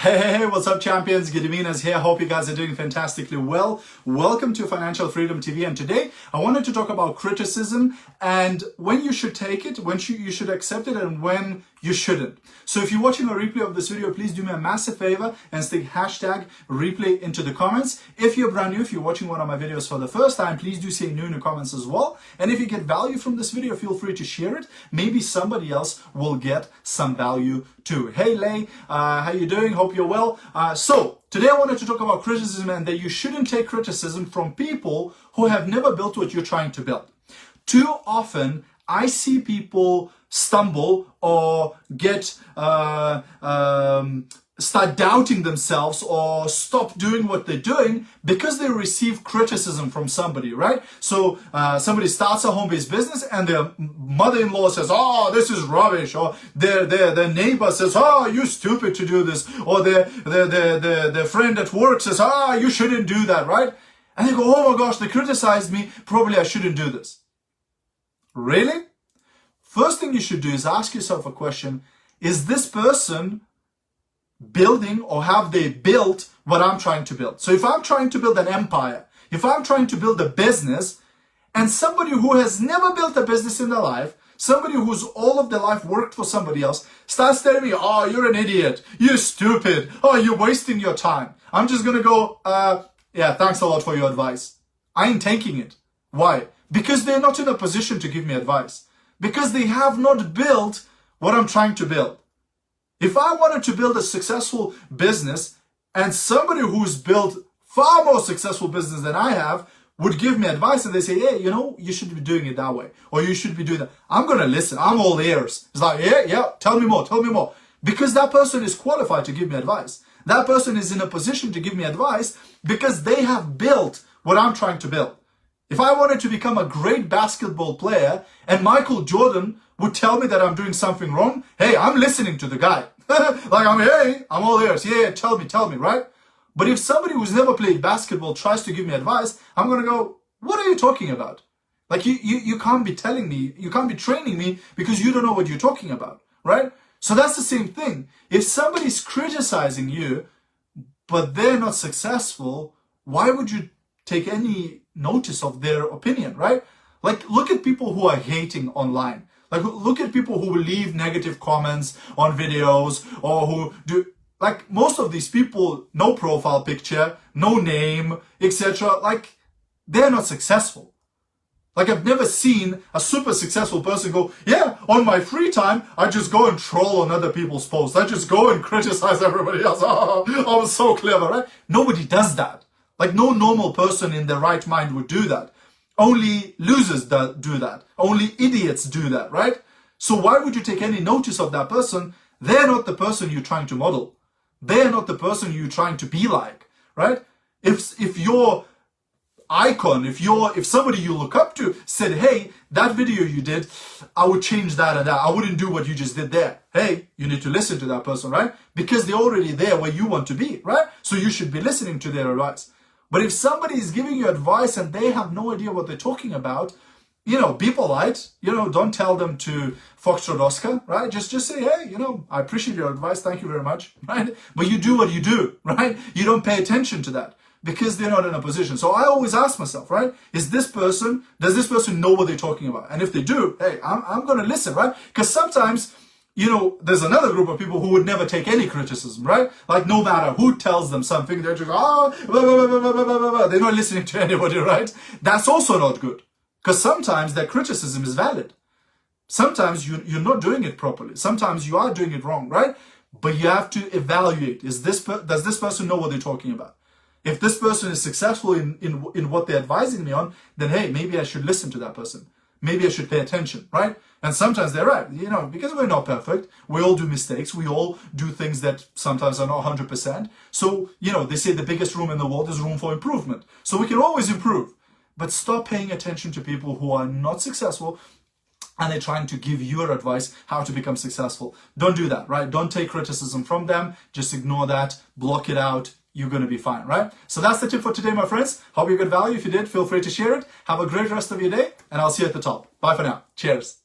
Hey, what's up, champions? Gediminas here. Hope you guys are doing fantastically well. Welcome to Financial Freedom TV, and today I wanted to talk about criticism and when you should take it, when you should accept it, and when you shouldn't. So if you're watching a replay of this video, please do me a massive favor and stick hashtag replay into the comments. If you're brand new, if you're watching one of my videos for the first time, please do say new in the comments as well. And if you get value from this video, feel free to share it. Maybe somebody else will get some value too. Hey Lay, how you doing? Hope you're well. So today I wanted to talk about criticism and that you shouldn't take criticism from people who have never built what you're trying to build. Too often I see people stumble or get start doubting themselves or stop doing what they're doing because they receive criticism from somebody, right? So somebody starts a home-based business and their mother-in-law says, oh, this is rubbish, or their neighbor says, oh, you're stupid to do this, or their friend at work says, ah, you shouldn't do that, right? And they go, oh my gosh, they criticized me, probably I shouldn't do this. Really? First thing you should do is ask yourself a question: is this person building, or have they built what I'm trying to build? So if I'm trying to build an empire, if I'm trying to build a business, and somebody who has never built a business in their life, somebody who's all of their life worked for somebody else, starts telling me, oh, you're an idiot, you're stupid, oh, you're wasting your time, I'm just gonna go, yeah, thanks a lot for your advice. I ain't taking it. Why? Because they're not in a position to give me advice. Because they have not built what I'm trying to build. If I wanted to build a successful business and somebody who's built far more successful business than I have would give me advice and they say, hey, you know, you should be doing it that way, or you should be doing that, I'm going to listen. I'm all ears. It's like, yeah, tell me more, tell me more. Because that person is qualified to give me advice. That person is in a position to give me advice because they have built what I'm trying to build. If I wanted to become a great basketball player and Michael Jordan would tell me that I'm doing something wrong, hey, I'm listening to the guy. Like, I'm all ears. Yeah, tell me, right? But if somebody who's never played basketball tries to give me advice, I'm going to go, what are you talking about? Like, you can't be telling me, you can't be training me because you don't know what you're talking about, right? So that's the same thing. If somebody's criticizing you, but they're not successful, why would you take any notice of their opinion, right? Like, look at people who are hating online. Like, look at people who will leave negative comments on videos, or who do, like, most of these people, no profile picture, no name, etc. Like, they're not successful. Like, I've never seen a super successful person go, yeah, on my free time, I just go and troll on other people's posts. I just go and criticize everybody else. Oh, I'm so clever, right? Nobody does that. Like, no normal person in their right mind would do that. Only losers do that. Only idiots do that, right? So why would you take any notice of that person? They're not the person you're trying to model. They're not the person you're trying to be like, right? If your icon, if somebody you look up to said, hey, that video you did, I would change that and that, I wouldn't do what you just did there. Hey, you need to listen to that person, right? Because they're already there where you want to be, right? So you should be listening to their advice. But if somebody is giving you advice and they have no idea what they're talking about, you know, be polite, you know, don't tell them to Foxtrot Oscar, right? Just say, hey, you know, I appreciate your advice, thank you very much, right? But you do what you do, right? You don't pay attention to that because they're not in a position. So I always ask myself, right? Does this person know what they're talking about? And if they do, hey, I'm going to listen, right? Because sometimes, you know, there's another group of people who would never take any criticism, right? Like, no matter who tells them something, they're just, blah, blah, blah, blah, blah, blah, blah. They're not listening to anybody, right? That's also not good. Because sometimes their criticism is valid. Sometimes you're not doing it properly. Sometimes you are doing it wrong, right? But you have to evaluate, does this person know what they're talking about? If this person is successful in what they're advising me on, then hey, maybe I should listen to that person. Maybe I should pay attention, right? And sometimes they're right, you know, because we're not perfect. We all do mistakes. We all do things that sometimes are not 100%. So, you know, they say the biggest room in the world is room for improvement. So we can always improve. But stop paying attention to people who are not successful and they're trying to give your advice how to become successful. Don't do that, right? Don't take criticism from them. Just ignore that, block it out. You're going to be fine, right? So that's the tip for today, my friends. Hope you got value. If you did, feel free to share it. Have a great rest of your day, and I'll see you at the top. Bye for now. Cheers.